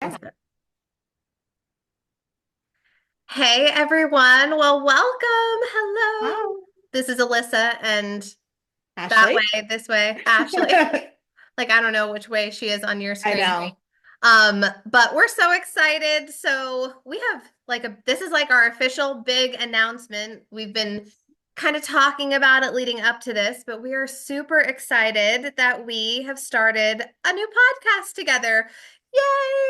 Awesome. Hey everyone. Well, welcome. Hello. Hi, This is Alyssa and that Ashley. way, this way, Ashley. Like I don't know which way she is on your I screen. know. But we're so excited. So we have this is like our official big announcement. We've been kind of talking about it leading up to this, but we are super excited that we have started a new podcast together. Yay!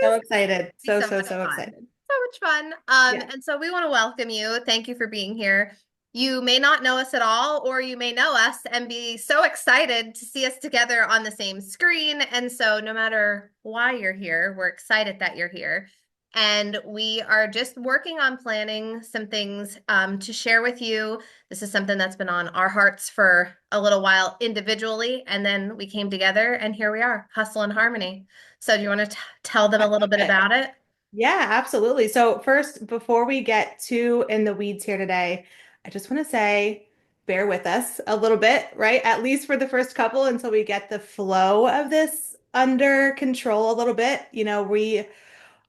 So excited. Be So, so so, much so fun. excited. So much fun. Yeah. And so we want to welcome you. Thank you for being here. You may not know us at all, or you may know us and be so excited to see us together on the same screen. And so, no matter why you're here, we're excited that you're here. And we are just working on planning some things to share with you. This is something that's been on our hearts for a little while individually. And then we came together, and here we are, Hustle and Harmony. So, do you want to tell them I a little love bit it. about it? Yeah, absolutely. So, first, before we get too in the weeds here today, I just want to say bear with us a little bit, right? At least for the first couple until we get the flow of this under control a little bit. We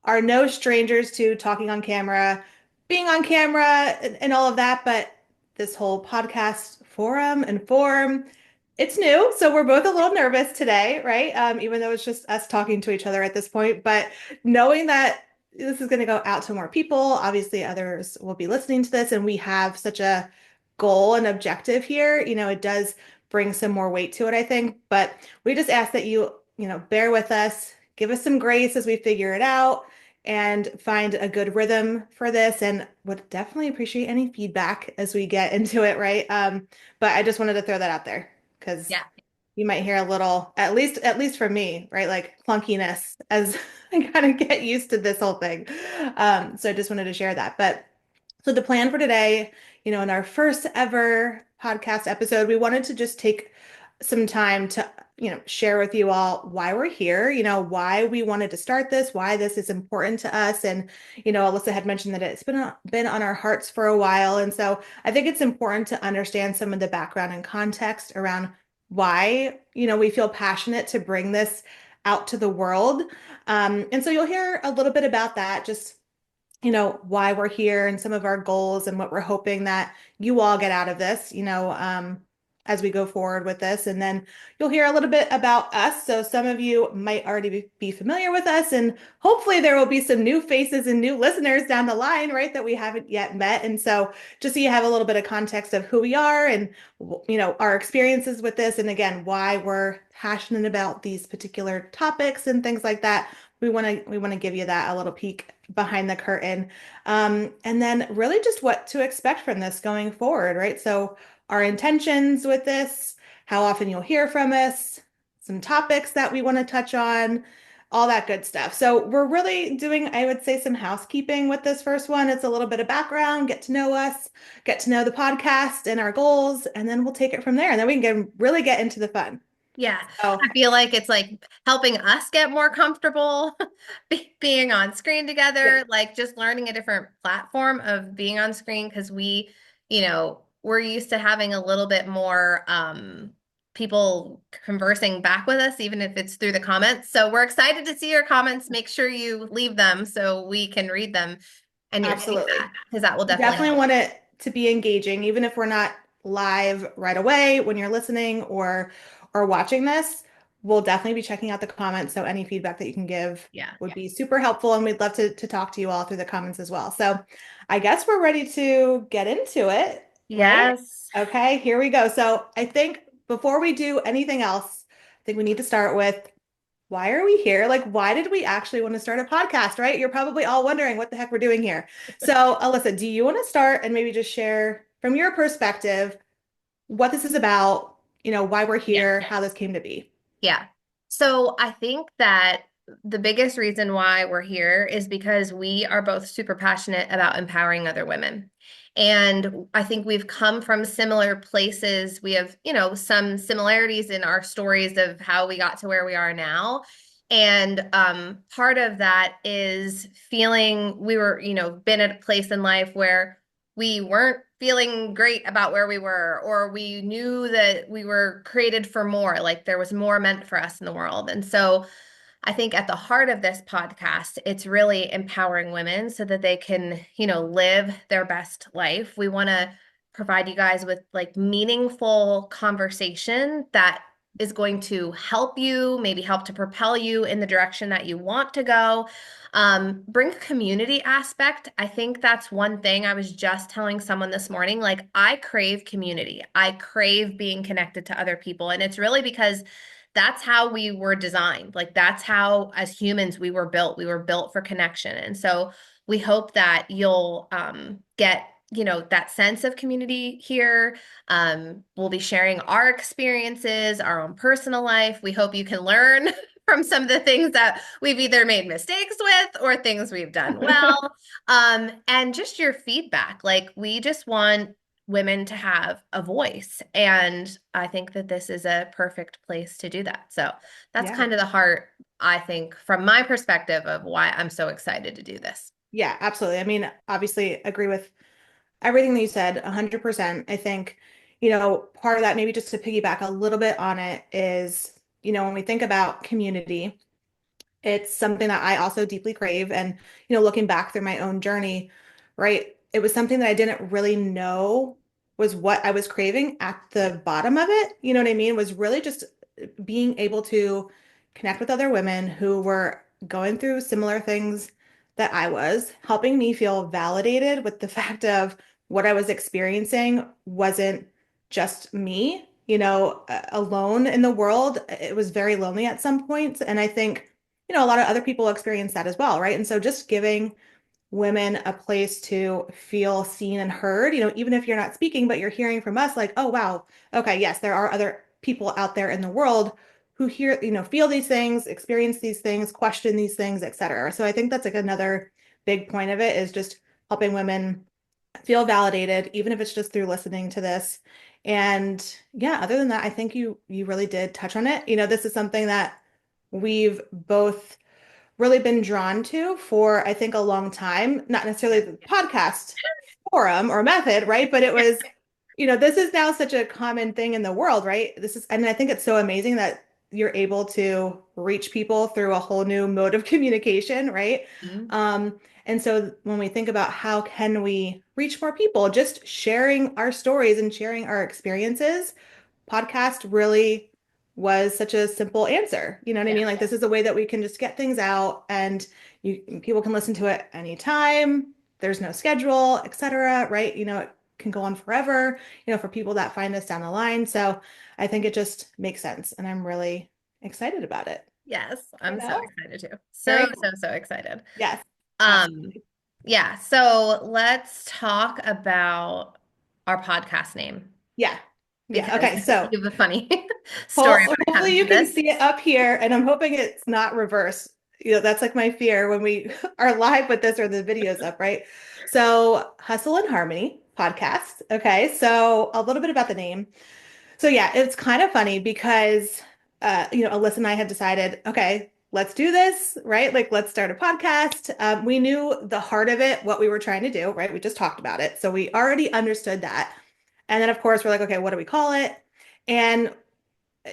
are no strangers to talking on camera, being on camera, and all of that. But this whole podcast forum and form, it's new. So we're both a little nervous today, right? Even though it's just us talking to each other at this point. But knowing that this is going to go out to more people, obviously others will be listening to this, and we have such a goal and objective here, it does bring some more weight to it, I think. But we just ask that you bear with us, give us some grace as we figure it out and find a good rhythm for this, and would definitely appreciate any feedback as we get into it, right? But I just wanted to throw that out there because Yeah. you might hear a little, at least for me, right? Like clunkiness as I kind of get used to this whole thing. So I just wanted to share that. But so the plan for today, in our first ever podcast episode, we wanted to just take some time to, share with you all why we're here, why we wanted to start this, why this is important to us. And, Alyssa had mentioned that it's been on our hearts for a while. And so I think it's important to understand some of the background and context around why, we feel passionate to bring this out to the world. And so you'll hear a little bit about that, just why we're here and some of our goals and what we're hoping that you all get out of this, as we go forward with this. And then you'll hear a little bit about us. So some of you might already be familiar with us, and hopefully there will be some new faces and new listeners down the line, right, that we haven't yet met. And so just so you have a little bit of context of who we are and, our experiences with this, and again, why we're passionate about these particular topics and things like that. We want to give you that a little peek behind the curtain. And then really just what to expect from this going forward, right? So our intentions with this, how often you'll hear from us, some topics that we want to touch on, all that good stuff. So we're really doing, I would say, some housekeeping with this first one. It's a little bit of background, get to know us, get to know the podcast and our goals, and then we'll take it from there. And then we can really get into the fun. Yeah. So I feel like it's like helping us get more comfortable being on screen yeah, together, like just learning a different platform of being on screen because we're used to having a little bit more people conversing back with us, even if it's through the comments. So we're excited to see your comments. Make sure you leave them so we can read them and your feedback absolutely. because that will We definitely definitely help. want it to be engaging, even if we're not live right away when you're listening or watching this. We'll definitely be checking out the comments. So any feedback that you can give Yeah. would be super helpful, and we'd love to talk to you all through the comments as well. So I guess we're ready to get into it, right? Yes. Okay, here we go. So I think before we do anything else, I think we need to start with why are we here? Like, why did we actually want to start a podcast, right? You're probably all wondering what the heck we're doing here. So, Alyssa, do you want to start and maybe just share from your perspective what this is about, why we're Yeah. here, how this came to be? Yeah. So I think that the biggest reason why we're here is because we are both super passionate about empowering other women. And I think we've come from similar places. We have, some similarities in our stories of how we got to where we are now. And part of that is feeling we were, been at a place in life where we weren't feeling great about where we were, or we knew that we were created for more, like there was more meant for us in the world. And so I think at the heart of this podcast, it's really empowering women so that they can, live their best life. We want to provide you guys with like meaningful conversation that is going to help you, maybe help to propel you in the direction that you want to go. Bring a community aspect. I think that's one thing I was just telling someone this morning. Like, I crave community. I crave being connected to other people. And it's really because that's how we were designed. Like, that's how, as humans, we were built. We were built for connection. And so we hope that you'll get, that sense of community here. We'll be sharing our experiences, our own personal life. We hope you can learn from some of the things that we've either made mistakes with or things we've done well. And just your feedback. Like, we just want women to have a voice. And I think that this is a perfect place to do that. So that's Yeah. kind of the heart, I think, from my perspective of why I'm so excited to do this. Yeah, absolutely. I mean, obviously agree with everything that you said, 100%. I think, part of that, maybe just to piggyback a little bit on it is, when we think about community, it's something that I also deeply crave. And, looking back through my own journey, right, it was something that I didn't really know was what I was craving at the bottom of it. You know what I mean? Was really just being able to connect with other women who were going through similar things that I was, helping me feel validated with the fact of what I was experiencing wasn't just me, alone in the world. It was very lonely at some points. And I think, a lot of other people experience that as well, right? And so just giving women a place to feel seen and heard, even if you're not speaking, but you're hearing from us, like, oh, wow, okay, yes, there are other people out there in the world who hear, feel these things, experience these things, question these things, et cetera. So I think that's like another big point of it is just helping women feel validated, even if it's just through listening to this. And yeah, other than that, I think you really did touch on it. This is something that we've both really been drawn to for, I think, a long time, not necessarily the podcast forum or method, right? But it was, this is now such a common thing in the world, right? And I think it's so amazing that you're able to reach people through a whole new mode of communication, right? Mhm. And so when we think about how can we reach more people, just sharing our stories and sharing our experiences, podcast really was such a simple answer. You know what I Yeah. mean? Like this is a way that we can just get things out and people can listen to it anytime. There's no schedule, etc. Right? It can go on forever, for people that find us down the line. So I think it just makes sense. And I'm really excited about it. Yes, You I'm so know? excited too. So, Very so, cool. so excited. Yes, Um, absolutely. yeah, so let's talk about our podcast name Yeah. Yeah. because Okay. So you have a funny story when it Hopefully comes to you can this. see it up here, and I'm hoping it's not reverse. That's like my fear when we are live with this or the video's up, right? So, Hustle and Harmony podcast. Okay, so a little bit about the name. So yeah, it's kind of funny because Alyssa and I had decided, okay, let's do this, right? Like let's start a podcast. We knew the heart of it, what we were trying to do, right? We just talked about it. So we already understood that. And then of course we're like, okay, what do we call it? And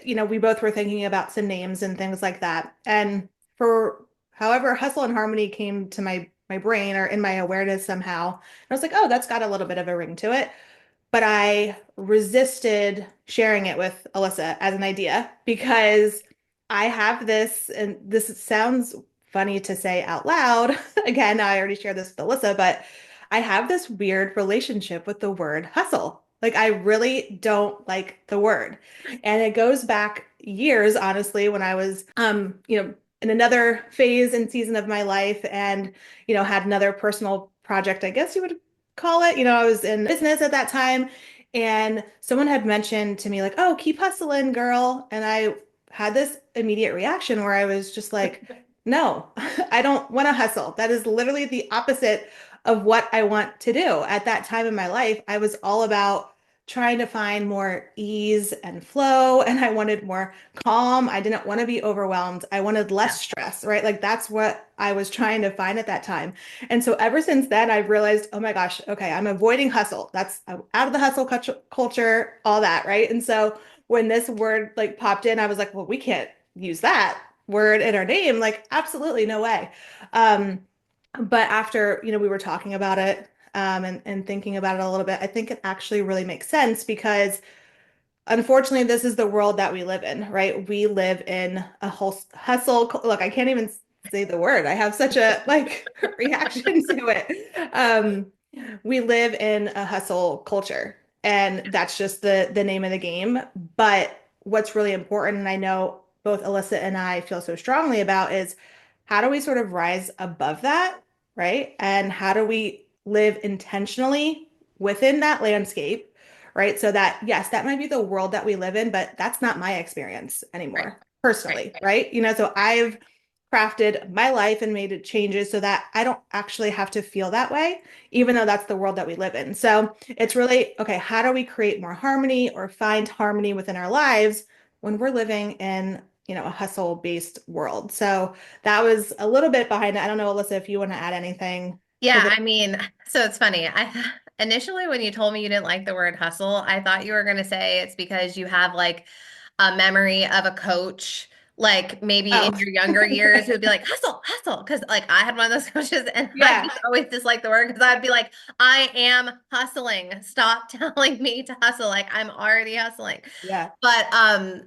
we both were thinking about some names and things like that. And for however, Hustle and Harmony came to my brain or in my awareness somehow. And I was like, oh, that's got a little bit of a ring to it. But I resisted sharing it with Alyssa as an idea because I have this, and this sounds funny to say out loud. Again, I already shared this with Alyssa, but I have this weird relationship with the word hustle. Like, I really don't like the word. And it goes back years, honestly, when I was, in another phase and season of my life and, had another personal project, I guess you would call it. I was in business at that time, and someone had mentioned to me, like, oh, keep hustling, girl. And I had this immediate reaction where I was just like, no, I don't want to hustle. That is literally the opposite of what I want to do. At that time in my life, I was all about trying to find more ease and flow, and I wanted more calm. I didn't want to be overwhelmed. I wanted Yeah. less stress, right? Like that's what I was trying to find at that time. And so ever since then, I've realized, oh my gosh, okay, I'm avoiding hustle. I'm out of the hustle culture, all that, right? And so when this word like popped in, I was like, well, we can't use that. word in our name, like absolutely no way. Um, but after, we were talking about it, and thinking about it a little bit, I think it actually really makes sense because unfortunately, this is the world that we live in, right? We live in a hustle. Look, I can't even say the word. I have such a like reaction to it. We live in a hustle culture, and that's just the name of the game. But what's really important, and I know both Alyssa and I feel so strongly about, is how do we sort of rise above that, right? And how do we live intentionally within that landscape? Right? So that, yes, that might be the world that we live in, but that's not my experience Right. anymore, Right. personally, right? So I've crafted my life and made changes so that I don't actually have to feel that way, even though that's the world that we live in. So it's really, okay, how do we create more harmony or find harmony within our lives when we're living in, a hustle-based world? So that was a little bit behind it. I don't know, Alyssa, if you want to add anything to Yeah, this. I mean, so it's funny. Initially when you told me you didn't like the word hustle, I thought you were going to say it's because you have like a memory of a coach, like maybe Oh, in your younger years, who would be like, hustle, hustle. Because like I had one of those coaches and I yeah, just always disliked the word because I'd be like, I am hustling. Stop telling me to hustle. Like I'm already hustling. yeah, But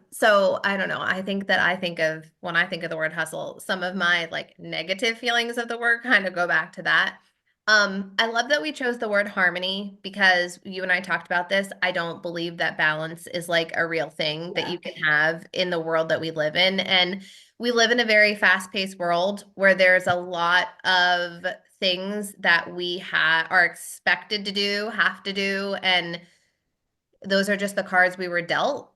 so I don't know. I think that I think of when I think of the word hustle, some of my like negative feelings of the word kind of go back to that. I love that we chose the word harmony because you and I talked about this. I don't believe that balance is like a real thing that yeah, you can have in the world that we live in. And we live in a very fast-paced world where there's a lot of things that we are expected to do, have to do, and those are just the cards we were dealt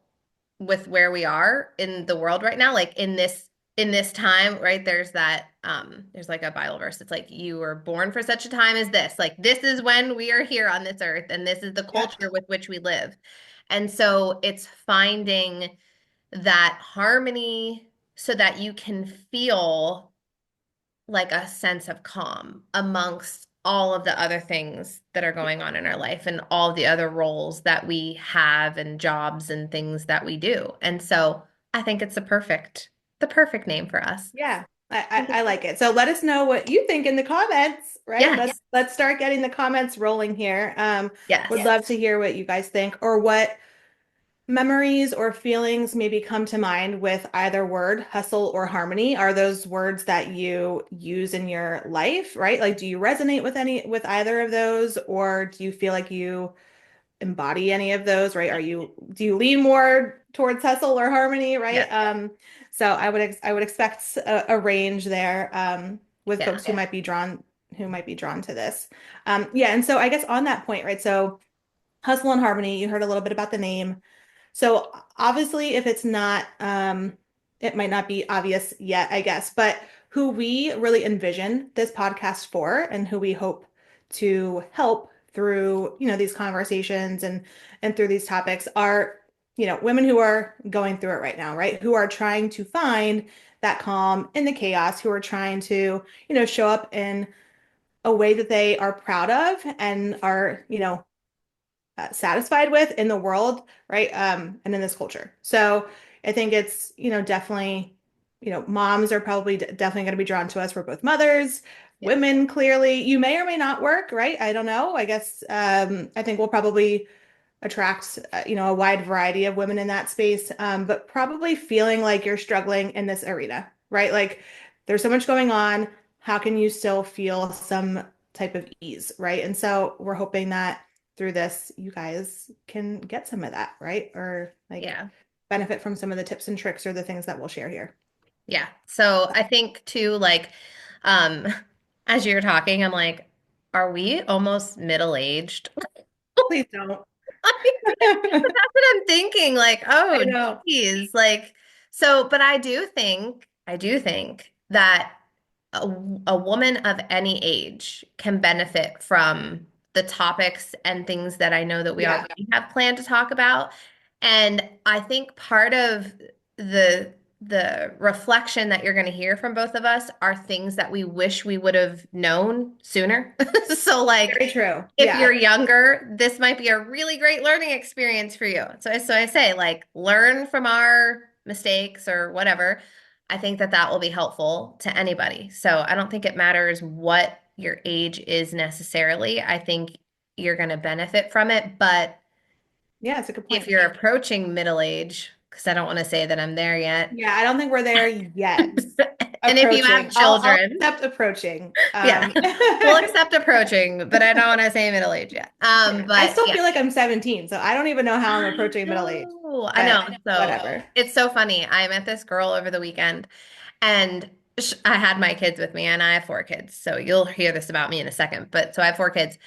with where we are in the world right now. Like in this time, right? There's like a Bible verse. It's like you were born for such a time as this. Like this is when we are here on this earth, and this is the yeah. culture with which we live. And so it's finding that harmony so that you can feel like a sense of calm amongst all of the other things that are going on in our life and all the other roles that we have and jobs and things that we do. And so I think it's the perfect name for us. Yeah, I like it. So let us know what you think in the comments, right? Yeah. Let's start getting the comments rolling here. Would Yes. love to hear what you guys think or what memories or feelings maybe come to mind with either word, hustle or harmony. Are those words that you use in your life, right? Like, do you resonate with either of those, or do you feel like you embody any of those, right? Do you lean more towards hustle or harmony, right? Yeah. So I would expect a range there, with Yeah. folks who might be drawn to this. Yeah, and so I guess on that point, right? So hustle and harmony, you heard a little bit about the name. So obviously, if it's not, it might not be obvious yet, I guess, but who we really envision this podcast for and who we hope to help through, these conversations and through these topics are, women who are going through it right now, right? Who are trying to find that calm in the chaos, who are trying to, show up in a way that they are proud of and are, satisfied with in the world, right? And in this culture. So I think it's, definitely, moms are probably definitely going to be drawn to us. We're both mothers, Yeah. women, clearly. You may or may not work, right? I don't know. I guess I think we'll probably attract, a wide variety of women in that space, but probably feeling like you're struggling in this arena, right? Like there's so much going on. How can you still feel some type of ease, right? And so we're hoping that through this, you guys can get some of that, right? Or like Yeah. benefit from some of the tips and tricks or the things that we'll share here. Yeah. So I think too, like, um, as you're talking, I'm like, are we almost middle-aged? Please don't. That's what I'm thinking. Like, I oh, know. geez. Like, so, but I do think that a woman of any age can benefit from the topics and things that I know that we Yeah, already have planned to talk about. And I think part of the reflection that you're going to hear from both of us are things that we wish we would have known sooner. So like very true. if Yeah. you're younger, this might be a really great learning experience for you. So I say like learn from our mistakes or whatever. I think that that will be helpful to anybody. So I don't think it matters what your age is necessarily. I think you're going to benefit from it. But Yeah, it's a good if point. you're approaching middle age, because I don't want to say that I'm there yet, Yeah, I don't think we're there yet. and if you have Approaching. I'll children, accept approaching. yeah, we'll accept approaching, but I don't want to say middle age yet. Yeah, I But still yeah. feel like I'm 17, so I don't even know how I'm I approaching middle age, know. I know. but So whatever. it's so funny. I met this girl over the weekend and I had my kids with me and I have four kids. So you'll hear this about me in a second. But so I have four kids.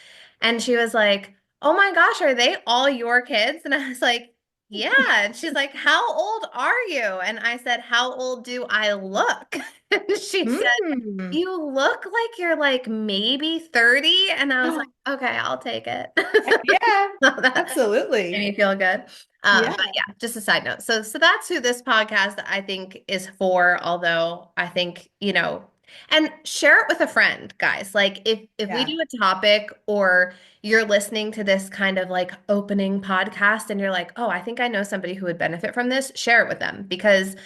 And she was like, "Oh my gosh, are they all your kids?" And I was like, "Yeah." And she's like, "How old are you?" And I said, "How old do I look?" And she said, Hmm. "You look like you're like maybe 30." And I was like, "Okay, I'll take it." Heck yeah, So that made absolutely. me feel good. Yeah, But yeah, just a side note. So that's who this podcast I think is for, although I think, and share it with a friend, guys. Like if we yeah, do a topic or you're listening to this kind of like opening podcast and you're like, "Oh, I think I know somebody who would benefit from this," share it with them because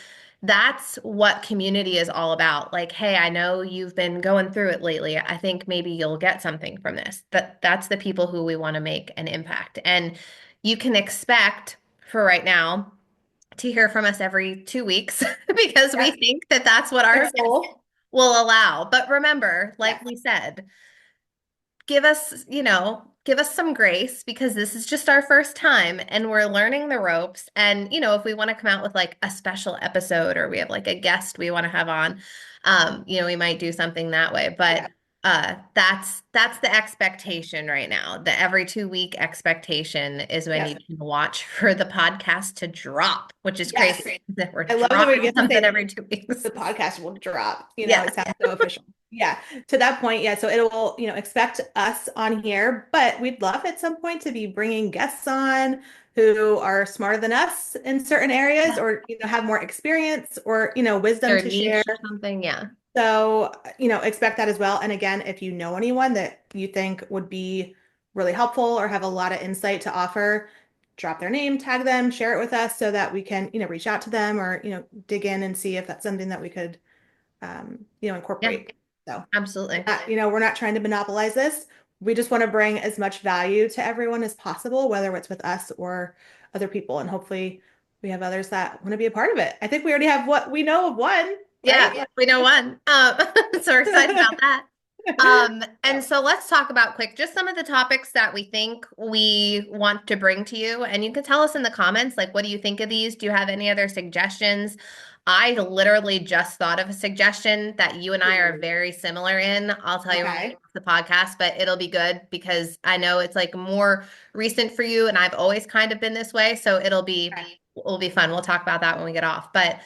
that's what community is all about. Like, hey, I know you've been going through it lately. I think maybe you'll get something from this. That's the people who we want to make an impact. And you can expect for right now to hear from us every 2 weeks because we yeah. think that that's what our Our schedule goal. will allow. But remember, like Yeah, we said, give us some grace because this is just our first time and we're learning the ropes. And, if we want to come out with like a special episode or we have like a guest we want to have on, we might do something that way. But yeah, that's the expectation right now. The every 2 week expectation is when you yep, can watch for the podcast to drop, which is yes. crazy that we're I love that we dropping get to something say every 2 weeks. the podcast will drop. Yeah. It sounds so official. Yeah, to that point, yeah. So it will, expect us on here, but we'd love at some point to be bringing guests on who are smarter than us in certain areas, or have more experience, or wisdom Their to share. niche or something. Yeah. So, expect that as well. And again, if you know anyone that you think would be really helpful or have a lot of insight to offer, drop their name, tag them, share it with us so that we can, reach out to them or, dig in and see if that's something that we could, Yeah, incorporate. So, absolutely. we're not trying to monopolize this. We just want to bring as much value to everyone as possible, whether it's with us or other people. And hopefully we have others that want to be a part of it. I think we already have what we know of one, Yeah, right? we know one. So we're excited about that. And So, so let's talk about quick just some of the topics that we think we want to bring to you. And you can tell us in the comments, like, what do you think of these? Do you have any other suggestions? I literally just thought of a suggestion that you and I are very similar in. I'll tell you when we get okay. off the podcast, but it'll be good because I know it's like more recent for you, and I've always kind of been this way. So Okay. it'll be fun. We'll talk about that when we get off. But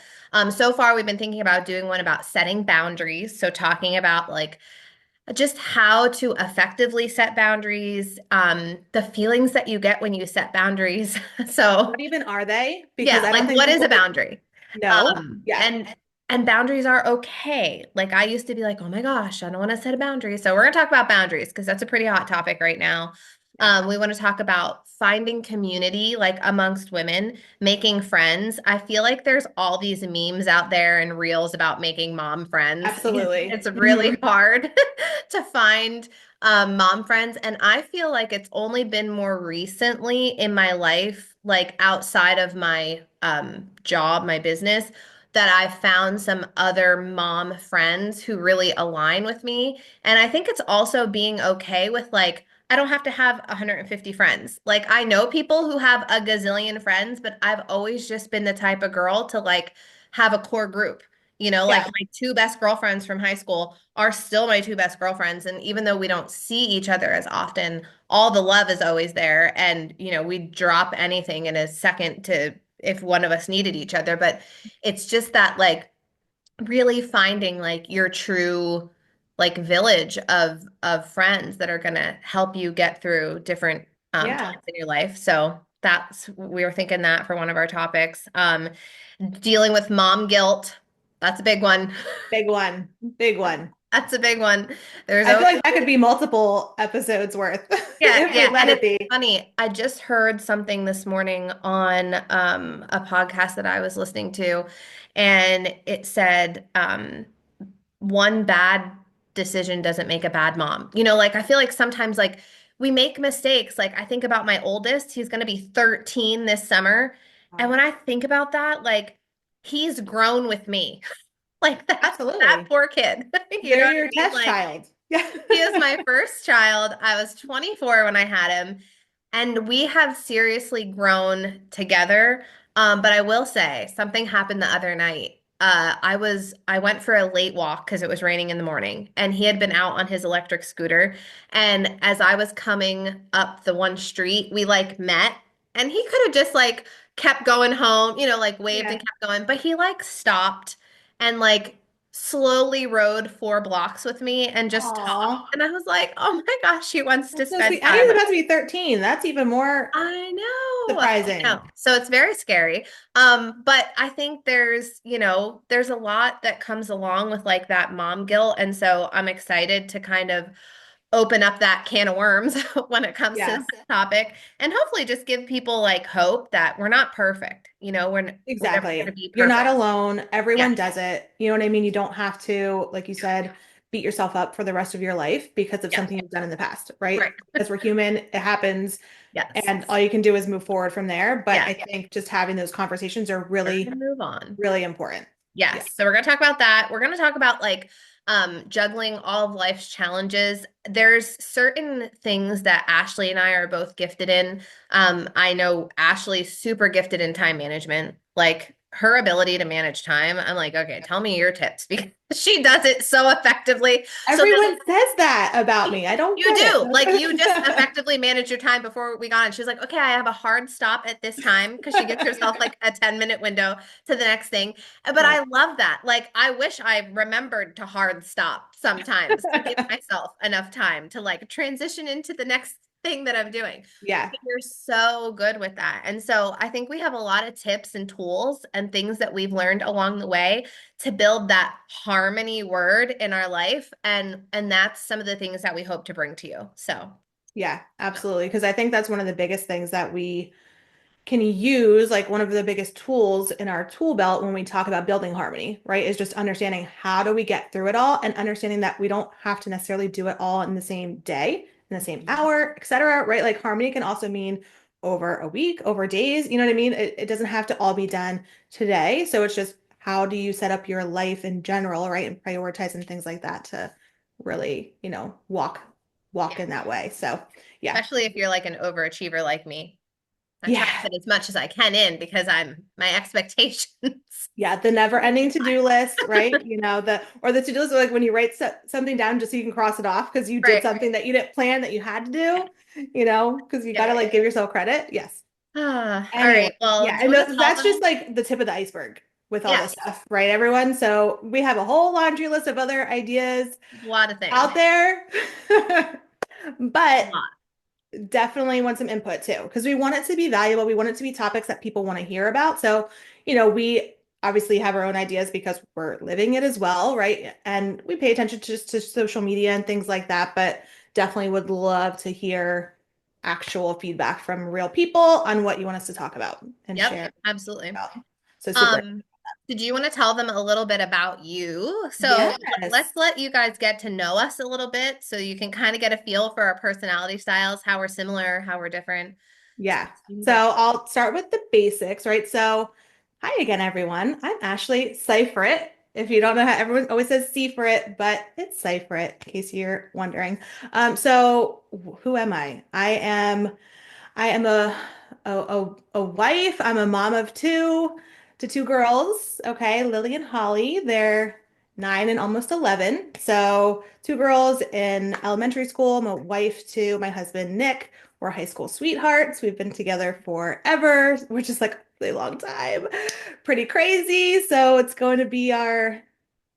so far, we've been thinking about doing one about setting boundaries. So, talking about like just how to effectively set boundaries, the feelings that you get when you set boundaries. So, What even are they? Because yeah, I don't like think what is a people boundary? know. Yeah, And boundaries are okay. Like I used to be like, oh my gosh, I don't want to set a boundary. So we're gonna talk about boundaries because that's a pretty hot topic right now. yeah, We want to talk about finding community, like amongst women, making friends. I feel like there's all these memes out there and reels about making mom friends. absolutely. It's really Mhm. hard to find mom friends. And I feel like it's only been more recently in my life, like outside of my job, my business, that I've found some other mom friends who really align with me. And I think it's also being okay with like, I don't have to have 150 friends. Like, I know people who have a gazillion friends, but I've always just been the type of girl to like have a core group. Like Yeah, my two best girlfriends from high school are still my two best girlfriends. And even though we don't see each other as often, all the love is always there. And, we drop anything in a second to if one of us needed each other. But it's just that like really finding like your true like village of friends that are going to help you get through different yeah. times in your life. So that's we were thinking that for one of our topics. Dealing with mom guilt, that's a big one. Big one. Big one. That's a big one. There's I feel always like that could be multiple episodes worth yeah, if we yeah. let And it it's be. funny. I just heard something this morning on a podcast that I was listening to, and it said one bad decision doesn't make a bad mom. Like I feel like sometimes like we make mistakes. Like I think about my oldest, he's going to be 13 this summer. And Wow. when I think about that, like he's grown with me. Like that Absolutely. poor kid. You know They're what I your mean? test Like child. Yeah. he is my first child. I was 24 when I had him, and we have seriously grown together. But I will say something happened the other night. I went for a late walk because it was raining in the morning, and he had been out on his electric scooter. And as I was coming up the one street, we like met, and he could have just like kept going home, like waved and Yeah. kept going, but he like stopped and like slowly rode 4 blocks with me and just talked. Aw. And I was like, oh my gosh, he wants to That's so spend sweet. And he's time. about to be 13. That's even more I know. I know. surprising. So it's very scary. But I think there's a lot that comes along with like that mom guilt. And so I'm excited to kind of open up that can of worms when it comes to Yes, that topic and hopefully just give people like hope that we're not perfect. We're never going to exactly. be You're not perfect. alone. Yeah. Everyone does it. You know what I mean? You don't have to, like you said, beat yourself up for the rest of your life because of Yeah. something you've done in the past, Right. right? Because we're human, it happens, Yes. and all you can do is move forward from there. But Yeah. I think just having those conversations are Learn really, and move on. really important. Yeah. Yes. So we're going to talk about that. We're going to talk about like juggling all of life's challenges. There's certain things that Ashley and I are both gifted in. I know Ashley's super gifted in time management. Like her ability to manage time, I'm like, okay, tell me your tips because she does it so effectively. So Everyone says that about me. I don't you get do. Like you just it. effectively manage your time before we got on. She's like, okay, I have a hard stop at this time because she gives herself like a 10-minute window to the next thing. But Yeah. I love that. Like I wish I remembered to hard stop sometimes to give myself enough time to like transition into the next thing that I'm doing. Yeah. You're so good with that. And so I think we have a lot of tips and tools and things that we've learned along the way to build that harmony word in our life. And that's some of the things that we hope to bring to you. So Yeah, absolutely. Because I think that's one of the biggest things that we can use, like one of the biggest tools in our tool belt when we talk about building harmony, right? Is just understanding how do we get through it all and understanding that we don't have to necessarily do it all in the same day, in the same hour, etc. Right? Like harmony can also mean over a week, over days. You know what I mean? It doesn't have to all be done today. So it's just how do you set up your life in general, right? And prioritize and things like that to really, walk yeah, in that way. So yeah. especially if you're like an overachiever like me. I try to Yeah. fit as much as I can in because I'm my expectations. Yeah, the never ending to-do list, right? The to-do list, like when you write something down just so you can cross it off because you did Right. something that you didn't plan that you had to Yeah. do, because you got Yeah. to like give yourself credit. Yes. All Anyway, right. Well, yeah, do you and want to tell that's just them? like the tip of the iceberg with all this Yes, stuff, right, everyone? So we have a whole laundry list of other ideas a lot of things. out there, A but lot. definitely want some input too, because we want it to be valuable. We want it to be topics that people want to hear about. So, we obviously have our own ideas because we're living it as well, right? And we pay attention to social media and things like that, but definitely would love to hear actual feedback from real people on what you want us to talk about and Yep, share absolutely. about. So super. Um, did you want to tell them a little bit about you? So let's Yes. let you guys get to know us a little bit so you can kind of get a feel for our personality styles, how we're similar, how we're different. So Yeah. you can So go. I'll start with the basics, right? So, hi again, everyone. I'm Ashley. Cipher it. If you don't know how everyone always says cipher it, but it's cipher it, in case you're wondering. So who am I? I am a wife. I'm a mom of two to two girls. Okay, Lily and Holly. They're 9 and almost 11. So two girls in elementary school. I'm a wife to my husband Nick. We're high school sweethearts. We've been together forever, which is like a really long time. Pretty crazy. So it's going to be our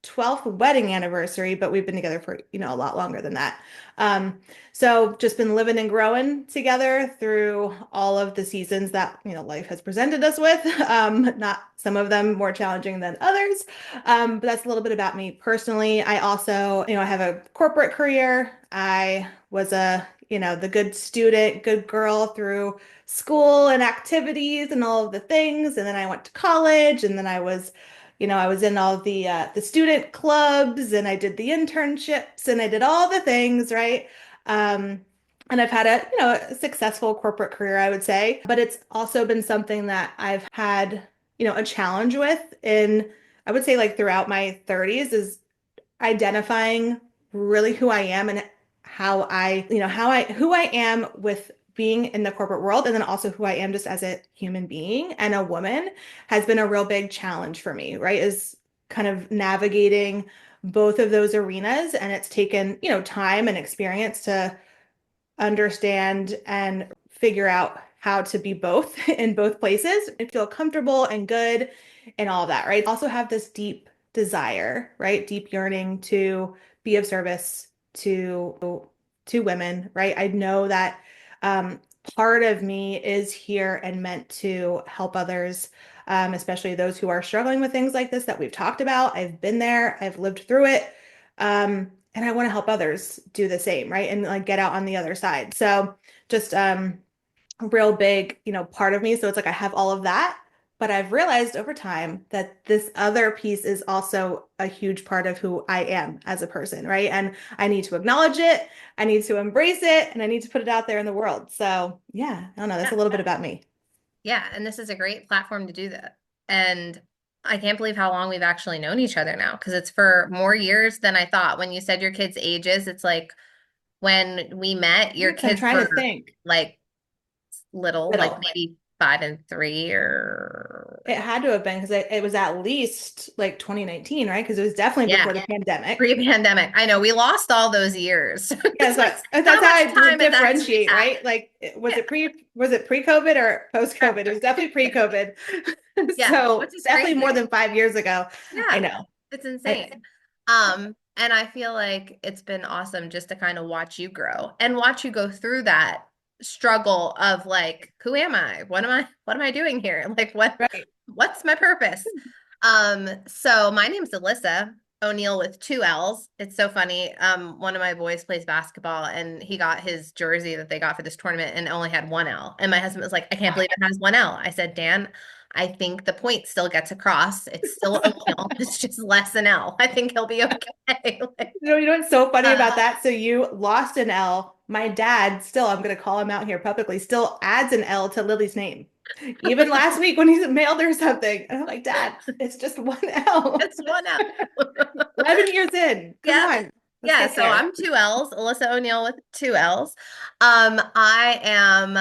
12th wedding anniversary, but we've been together for, a lot longer than that. Um, so just been living and growing together through all of the seasons that, life has presented us with. Not some of them more challenging than others. But that's a little bit about me personally. I also, I have a corporate career. I was the good student, good girl through school and activities and all of the things. And then I went to college, and then I was in all the student clubs, and I did the internships, and I did all the things, right? Um, and I've had a successful corporate career, I would say, but it's also been something that I've had, a challenge with I would say like throughout my 30s is identifying really who I am and how who I am with being in the corporate world, and then also who I am just as a human being and a woman has been a real big challenge for me, right? Is kind of navigating both of those arenas. And it's taken, time and experience to understand and figure out how to be both in both places and feel comfortable and good and all of that, right? Also have this deep desire, right? Deep yearning to be of service to women, right? I know that um, part of me is here and meant to help others, especially those who are struggling with things like this that we've talked about. I've been there, I've lived through it. And I want to help others do the same, right? And like get out on the other side. So just a real big, part of me. So it's like I have all of that, but I've realized over time that this other piece is also a huge part of who I am as a person, right? And I need to acknowledge it, I need to embrace it, and I need to put it out there in the world. So yeah, I don't know, that's a Yeah. little bit about me. Yeah, and this is a great platform to do that. And I can't believe how long we've actually known each other now, because it's for more years than I thought. When you said your kids' ages, it's like when we met, your Yes, I'm kids trying to were think. like little, like Little. maybe 5 and 3 or It had to have been because it was at least like 2019, right? Because it was definitely yeah, before the pandemic. pre-pandemic. I know we lost all those years. Yeah, It's so like that's how how much I time has actually differentiate, passed? right? Like, Yeah, was it pre-COVID or correct. post-COVID? It was definitely Yeah, pre-COVID. yeah, So which is definitely more crazy. than 5 years ago. I Yeah, know. it's I, insane. And I feel like it's been awesome just to kind of watch you grow and watch you go through that struggle of like, who am I? What am I doing here? Like right. what's my purpose? So my name's Alyssa O'Neill with two L's. It's so funny. One of my boys plays basketball and he got his jersey that they got for this tournament and only had one L. And my husband was like, I can't believe it has one L. I said, Dan, I think the point still gets across. It's still O'Neill. It's just less an L. I think he'll be okay. Like, What's so funny uh, about that? So you lost an L. My dad still, I'm going to call him out here publicly, still adds an L to Lily's name. Even last week when he mailed her something. And I'm like, Dad, it's just one L. it's one L. 11 years in. Come Yep. on. Let's Yeah, get so there. I'm two L's, Alyssa O'Neill with two L's. I am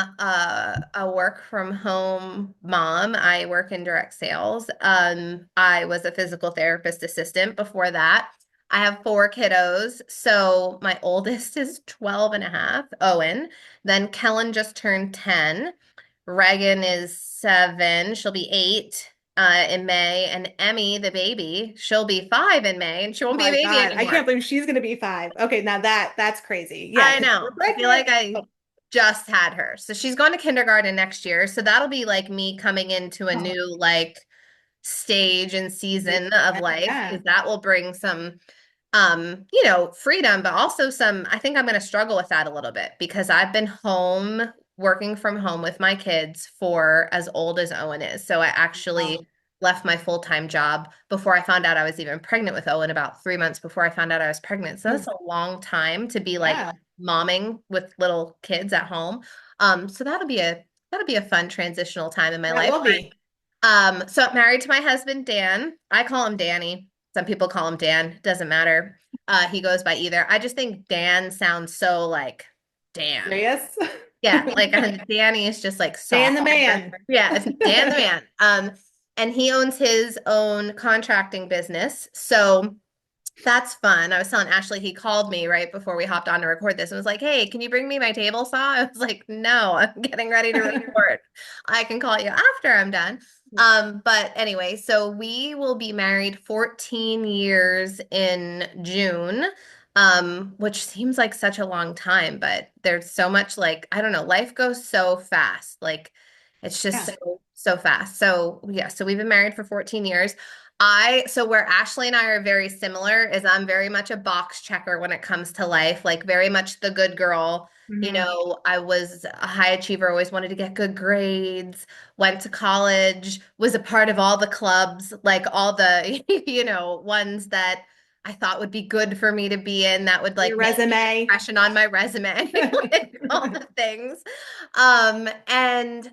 a work from home mom. I work in direct sales. I was a physical therapist assistant before that. I have four kiddos. So my oldest is 12 and a half, Owen. Then Kellen just turned 10. Reagan is 7. She'll be 8 in May. And Emmy, the baby, she'll be 5 in May, and she Oh won't be a my baby God. I anymore. can't believe she's gonna be 5. Okay, now that's crazy. Yeah, I because you're know. I feel like pregnant. I Oh, just had her. So she's going to kindergarten next year. So that'll be like me coming into a oh, new like stage and yeah, season of life yeah. because that will bring some freedom, but also some, I think I'm going to struggle with that a little bit because I've been home working from home with my kids for as old as Owen is. So I Wow. actually left my full-time job before I found out I was even pregnant with Owen, about 3 months before I found out I was pregnant. So that's Mm, a long time to be like yeah, momming with little kids at home. So that'll be a fun transitional time in my that life. will be. So I'm married to my husband, Dan. I call him Danny. Some people call him Dan. Doesn't matter. He goes by either. I just think Dan sounds so like Dan. Serious? Yeah, like Danny is just like Dan soft. the man. Yeah, it's Dan the man. And he owns his own contracting business. So That's fun. I was telling Ashley, he called me right before we hopped on to record this and was like, "Hey, can you bring me my table saw?" I was like, "No, I'm getting ready to record. I can call you after I'm done." But anyway, so we will be married 14 years in June, which seems like such a long time, but there's so much like, I don't know, life goes so fast. Like it's just Yeah. so fast. So yeah, so we've been married for 14 years. So where Ashley and I are very similar is I'm very much a box checker when it comes to life, like very much the good girl. You Hmm. know, I was a high achiever, always wanted to get good grades, went to college, was a part of all the clubs, like all the, ones that I thought would be good for me to be in, that would Your like make an resume. impression on my resume, like all the things. And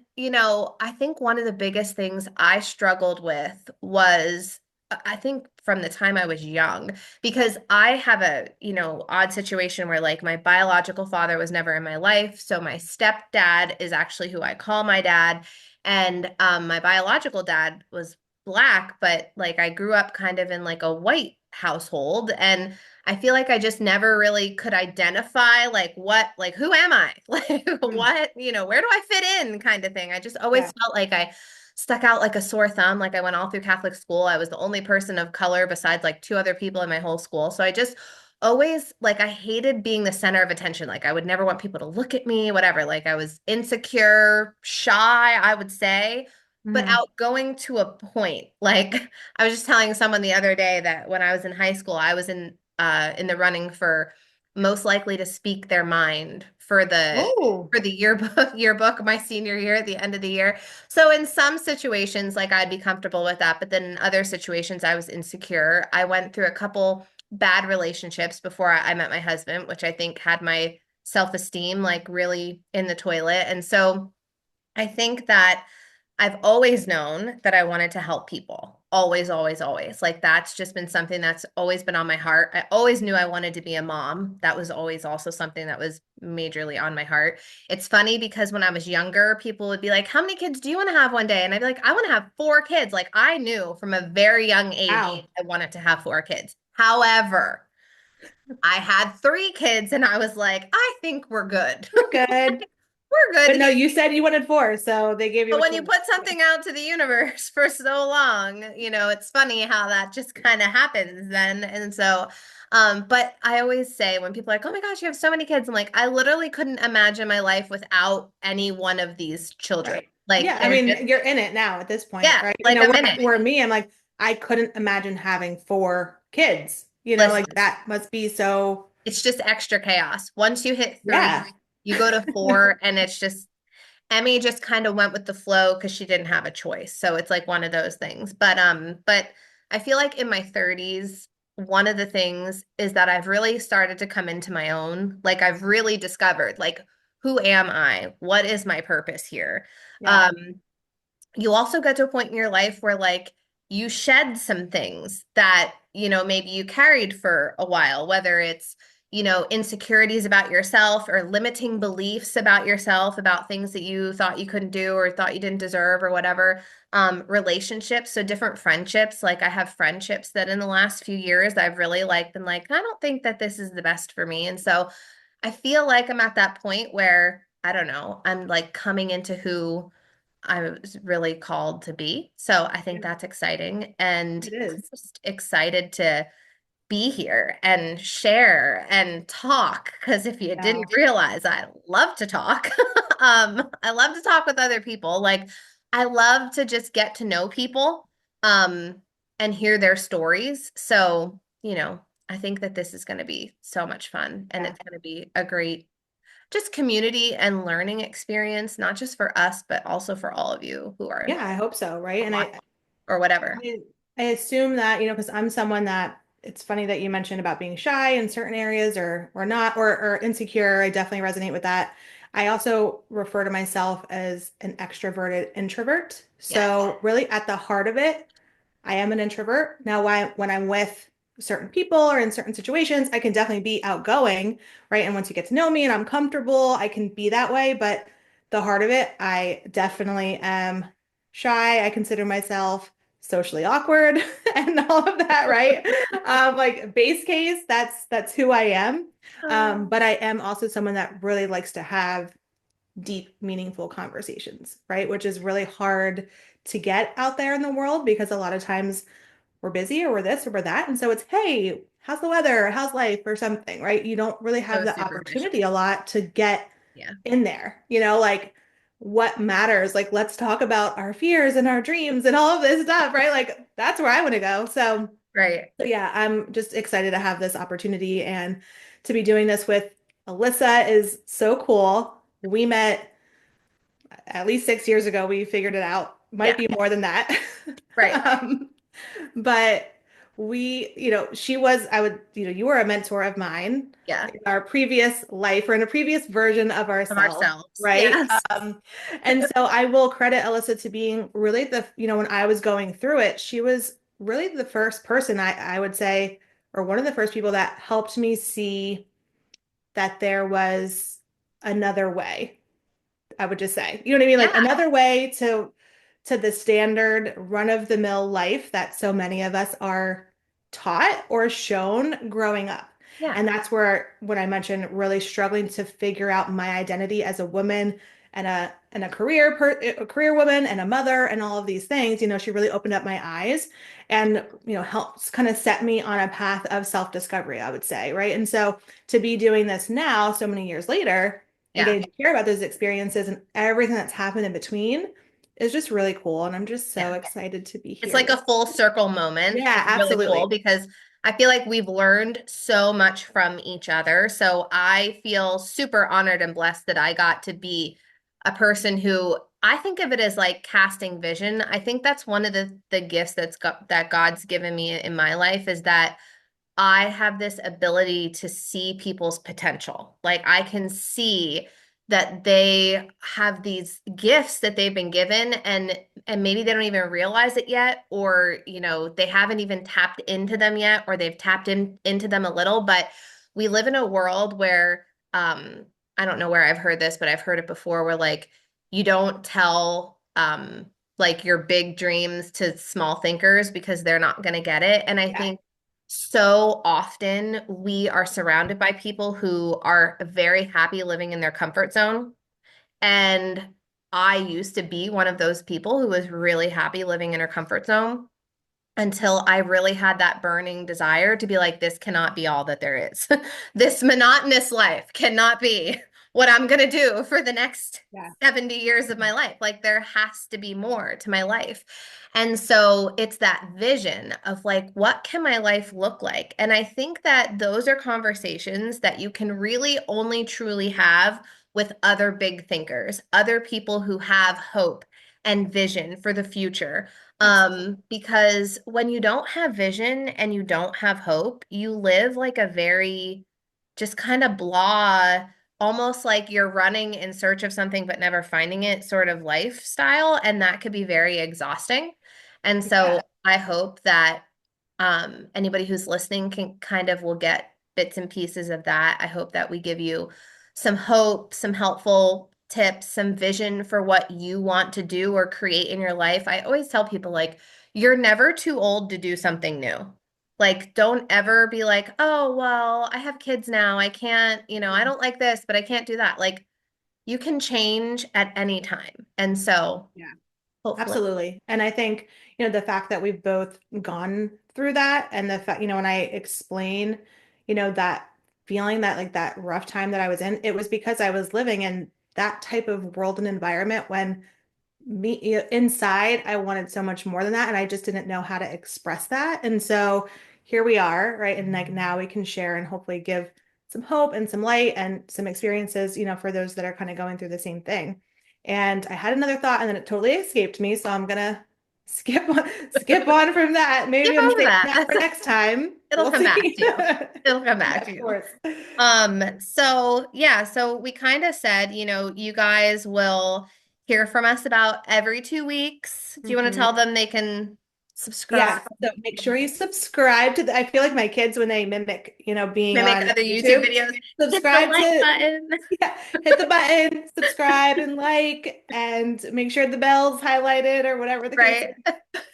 I think one of the biggest things I struggled with was I think from the time I was young, because I have a, odd situation where like my biological father was never in my life. So my stepdad is actually who I call my dad. And my biological dad was black, but like I grew up kind of in like a white household. And I feel like I just never really could identify like who am I? Like Mm. what, where do I fit in kind of thing. I just always Yeah. felt like I stuck out like a sore thumb. Like I went all through Catholic school. I was the only person of color besides like two other people in my whole school. So I just always like I hated being the center of attention. Like I would never want people to look at me, whatever. Like I was insecure, shy, I would say, but Hmm. outgoing to a point. Like I was just telling someone the other day that when I was in high school, I was in the running for most likely to speak their mind for the Oh. yearbook my senior year at the end of the year. So in some situations, like I'd be comfortable with that, but then in other situations, I was insecure. I went through a couple bad relationships before I met my husband, which I think had my self-esteem like really in the toilet. And so I think that I've always known that I wanted to help people. Always, always, always. Like that's just been something that's always been on my heart. I always knew I wanted to be a mom. That was always also something that was majorly on my heart. It's funny because when I was younger, people would be like, "How many kids do you want to have one day?" And I'd be like, "I want to have 4 kids." Like I knew from a very young age Wow. I wanted to have 4 kids. However, I had 3 kids and I was like, "I think we're good." We're good. We're But good. no, you said you wanted four, so they gave you But a when you choice. put something out to the universe for so long, it's funny how that just kind of happens then. And so, but I always say when people are like, "Oh my gosh, you have so many kids," I'm like, I literally couldn't imagine my life without any one of these children. Right. Like Yeah, I they're just, mean, you're in it now at this point, yeah, right? like I'm in it. Where me, I'm like, I couldn't imagine having four kids. Like Listen, that must be so, it's just extra chaos. Once you hit yeah. 3, you go to 4, and it's just Emmy just kind of went with the flow because she didn't have a choice. So it's like one of those things. But I feel like in my 30s, one of the things is that I've really started to come into my own. Like I've really discovered like who am I? What is my purpose here? Yeah. Um, you also get to a point in your life where like you shed some things that, maybe you carried for a while, whether it's, insecurities about yourself or limiting beliefs about yourself, about things that you thought you couldn't do or thought you didn't deserve or whatever. Relationships, so different friendships. Like I have friendships that in the last few years I've really like been like, I don't think that this is the best for me. And so I feel like I'm at that point where I don't know, I'm like coming into who I was really called to be. So I think Yeah, that's exciting. And it I'm is. just excited to be here and share and talk. Because if you didn't Yeah. realize, I love to talk. I love to talk with other people. Like I love to just get to know people and hear their stories. So, I think that this is going to be so much fun and Yeah. it's going to be a great just community and learning experience, not just for us, but also for all of you who are Yeah, I hope so, right? And watching or whatever. I I assume that, because I'm someone that it's funny that you mentioned about being shy in certain areas or not or insecure. I definitely resonate with that. I also refer to myself as an extroverted introvert. Yes. So really at the heart of it, I am an introvert. Now, when I'm with certain people or in certain situations, I can definitely be outgoing, right? And once you get to know me and I'm comfortable, I can be that way. But the heart of it, I definitely am shy. I consider myself socially awkward and all of that, right? Like base case, that's who I am. Um, But I am also someone that really likes to have deep, meaningful conversations, right? Which is really hard to get out there in the world because a lot of times we're busy or we're this or we're that. And so it's, hey, how's the weather? How's life or something, right? You don't really have so the superficial. opportunity a lot to get Yeah. in there, like what matters? Like, let's talk about our fears and our dreams and all of this stuff, right? Like, that's where I want to go. Right. So yeah, I'm just excited to have this opportunity and to be doing this with Alyssa is so cool. We met at least 6 years ago. We figured it out. Might Yeah. be more than that. Right. Um, but she was, I would, you were a mentor of mine Yeah. in our previous life or in a previous version of Of ourselves, ourselves. right? Yes. And so I will credit Alyssa to being really when I was going through it, she was really the first person I would say, or one of the first people that helped me see that there was another way. I would just say. You know what I mean? Like Yeah. another way to the standard run-of-the-mill life that so many of us are taught or shown growing up. Yeah. And that's where when I mentioned really struggling to figure out my identity as a woman and a career woman and a mother and all of these things, she really opened up my eyes and helps kind of set me on a path of self-discovery, I would say, right? And so to be doing this now, so many years later, and Yeah. getting to hear about those experiences and everything that's happened in between is just really cool. And I'm just so Yeah. excited to be It's here like a with. full circle moment. Yeah, It's really cool absolutely. because I feel like we've learned so much from each other. So I feel super honored and blessed that I got to be a person who I think of it as like casting vision. I think that's one of the gifts that God's given me in my life is that I have this ability to see people's potential. Like I can see that they have these gifts that they've been given and maybe they don't even realize it yet or they haven't even tapped into them yet or they've tapped into them a little, but we live in a world where I don't know where I've heard this, but I've heard it before where like you don't tell like your big dreams to small thinkers because they're not going to get it. And I Yeah. think so often we are surrounded by people who are very happy living in their comfort zone. And I used to be one of those people who was really happy living in her comfort zone until I really had that burning desire to be like, this cannot be all that there is. This monotonous life cannot be what I'm going to do for the next Yeah. 70 years of my life. Like, there has to be more to my life. And so it's that vision of like, what can my life look like? And I think that those are conversations that you can really only truly have with other big thinkers, other people who have hope and vision for the future Absolutely. because when you don't have vision and you don't have hope, you live like a very just kind of blah, almost like you're running in search of something but never finding it sort of lifestyle. And that could be very exhausting. And Yeah. so I hope that anybody who's listening can kind of will get bits and pieces of that. I hope that we give you some hope, some helpful tips, some vision for what you want to do or create in your life. I always tell people like you're never too old to do something new. Like don't ever be like, "Oh, well, I have kids now. I can't, I don't like this, but I can't do that." Like you can change at any time. And so Yeah. hopefully, Absolutely. And I think, the fact that we've both gone through that and the fact, when I explain, that feeling that like that rough time that I was in, it was because I was living in that type of world and environment when inside I wanted so much more than that and I just didn't know how to express that. And so here we are, right? And like now we can share and hopefully give some hope and some light and some experiences, for those that are kind of going through the same thing. And I had another thought and then it totally escaped me, so I'm gonna skip on from that. skip Maybe I'm over saving that. that for next time. It'll We'll come back see. to you. It'll come back Yeah, to of you. course. So yeah, so we kind of said, you guys will hear from us about every 2 weeks. Do you want to tell Mhm. them they can Yeah, subscribe? so make sure you subscribe to I feel like my kids when they mimic, being Mimic on other YouTube YouTube, videos. Hit the subscribe like to, button. yeah, hit the button, subscribe and like, and make sure the bell's highlighted or whatever the case Right.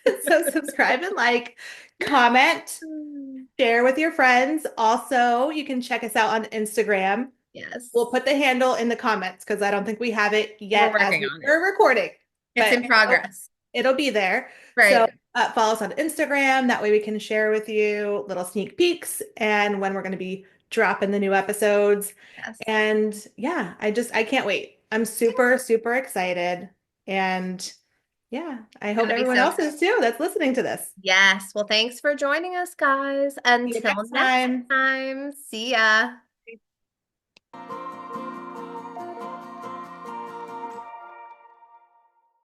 is. So subscribe and like, comment, share with your friends. Also, you can check us out on Instagram. We'll Yes, put the handle in the comments because I don't think we have it we're yet as working we on it. are recording, It's but in progress. it'll be there. So Right. follow us on Instagram. That way we can share with you little sneak peeks and when we're going to be dropping the new episodes. Yes. And yeah, I can't wait. I'm super, super excited. And yeah, I It's hope gonna be everyone so else good. is too that's listening to this. Yes. Well, thanks for joining us, guys. See you Until next next time. time, see ya.